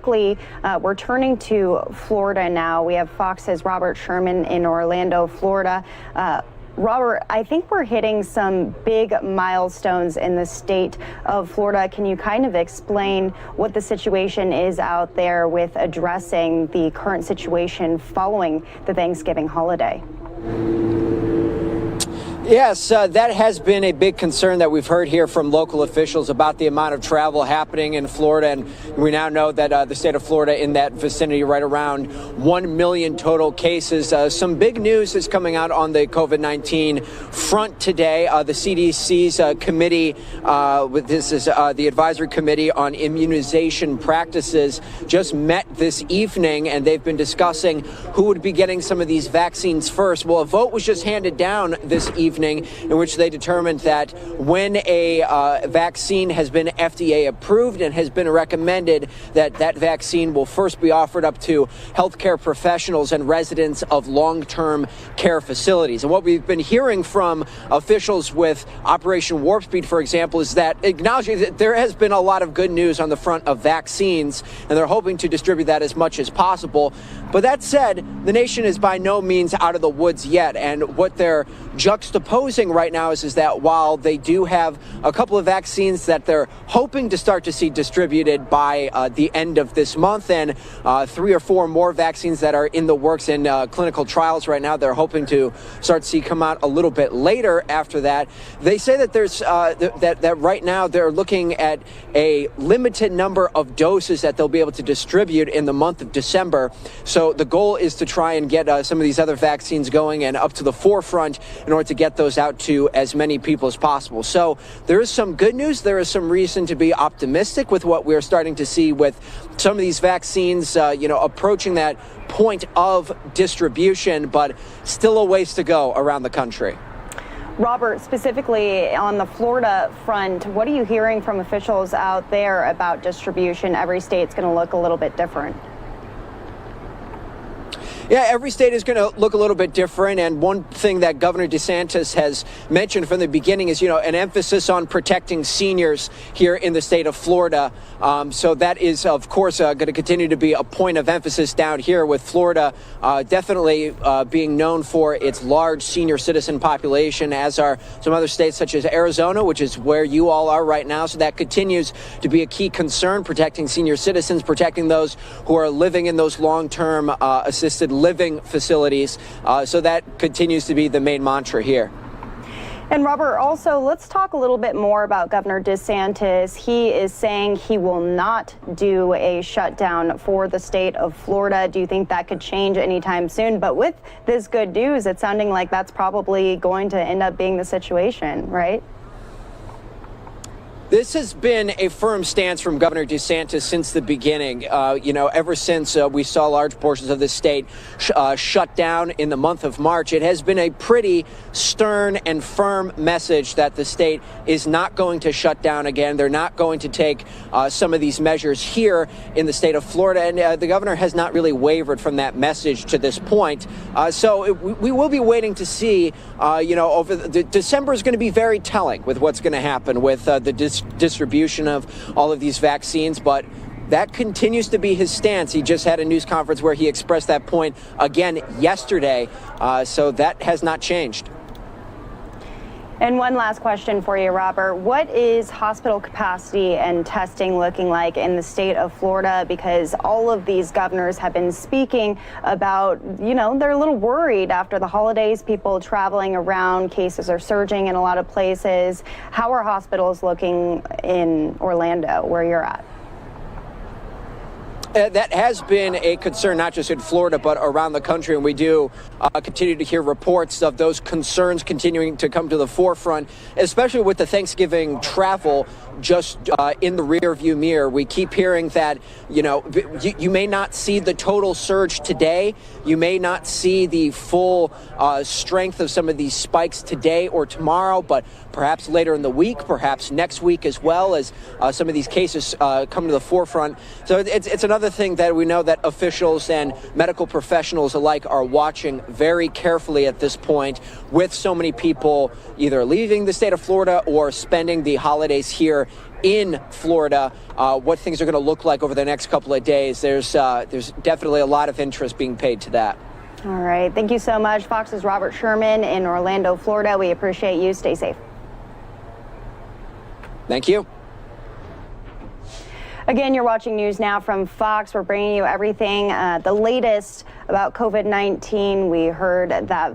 quickly, we're turning to Florida now. We have Fox's Robert Sherman in Orlando, Florida. Robert, I think we're hitting some big milestones in the state of Florida. Can you kind of explain what the situation is out there with addressing the current situation following the Thanksgiving holiday? Yes, that has been a big concern that we've heard here from local officials about the amount of travel happening in Florida. And we now know that the state of Florida in that vicinity, right around 1 million total cases. Some big news is coming out on the COVID-19 front today. The CDC's committee, this is the Advisory Committee on Immunization Practices, just met this evening, and they've been discussing who would be getting some of these vaccines first. Well, a vote was just handed down this evening in which they determined that when a vaccine has been FDA approved and has been recommended, that vaccine will first be offered up to healthcare professionals and residents of long-term care facilities. And what we've been hearing from officials with Operation Warp Speed, for example, is that acknowledging that there has been a lot of good news on the front of vaccines, and they're hoping to distribute that as much as possible. But that said, the nation is by no means out of the woods yet, and what they're juxtaposing right now is that while they do have a couple of vaccines that they're hoping to start to see distributed by the end of this month, and 3 or 4 more vaccines that are in the works in clinical trials right now, they're hoping to start to see come out a little bit later after that. They say that there's that right now they're looking at a limited number of doses that they'll be able to distribute in the month of December. So the goal is to try and get some of these other vaccines going and up to the forefront in order to get those out to as many people as possible. So there is some good news. There is some reason to be optimistic with what we're starting to see with some of these vaccines, approaching that point of distribution, but still a ways to go around the country. Robert, specifically on the Florida front, what are you hearing from officials out there about distribution? Every state's going to look a little bit different. Yeah, every state is going to look a little bit different. And one thing that Governor DeSantis has mentioned from the beginning is, an emphasis on protecting seniors here in the state of Florida. So that is, of course, going to continue to be a point of emphasis down here, with Florida definitely being known for its large senior citizen population, as are some other states such as Arizona, which is where you all are right now. So that continues to be a key concern, protecting senior citizens, protecting those who are living in those long-term assisted living facilities. So that continues to be the main mantra here. And Robert, also, let's talk a little bit more about Governor DeSantis. He is saying he will not do a shutdown for the state of Florida. Do you think that could change anytime soon? But with this good news, it's sounding like that's probably going to end up being the situation, right? This has been a firm stance from Governor DeSantis since the beginning. Ever since we saw large portions of the state shut down in the month of March, it has been a pretty stern and firm message that the state is not going to shut down again. They're not going to take some of these measures here in the state of Florida. And the governor has not really wavered from that message to this point. So we will be waiting to see, over December is going to be very telling with what's going to happen with the distribution of all of these vaccines, but that continues to be his stance. He just had a news conference where he expressed that point again yesterday, so that has not changed. And one last question for you, Robert. What is hospital capacity and testing looking like in the state of Florida? Because all of these governors have been speaking about, they're a little worried after the holidays, people traveling around, cases are surging in a lot of places. How are hospitals looking in Orlando, where you're at? That has been a concern, not just in Florida, but around the country. And we do continue to hear reports of those concerns continuing to come to the forefront, especially with the Thanksgiving travel just in the rearview mirror. We keep hearing that, you may not see the total surge today. You may not see the full strength of some of these spikes today or tomorrow, but perhaps later in the week, perhaps next week as well, as some of these cases come to the forefront. So it's another thing that we know that officials and medical professionals alike are watching very carefully at this point, with so many people either leaving the state of Florida or spending the holidays here in Florida, what things are going to look like over the next couple of days. There's definitely a lot of interest being paid to that. All right. Thank you so much. Fox's Robert Sherman in Orlando, Florida. We appreciate you. Stay safe. Thank you. Again, you're watching News Now from Fox. We're bringing you everything, the latest about COVID-19. We heard that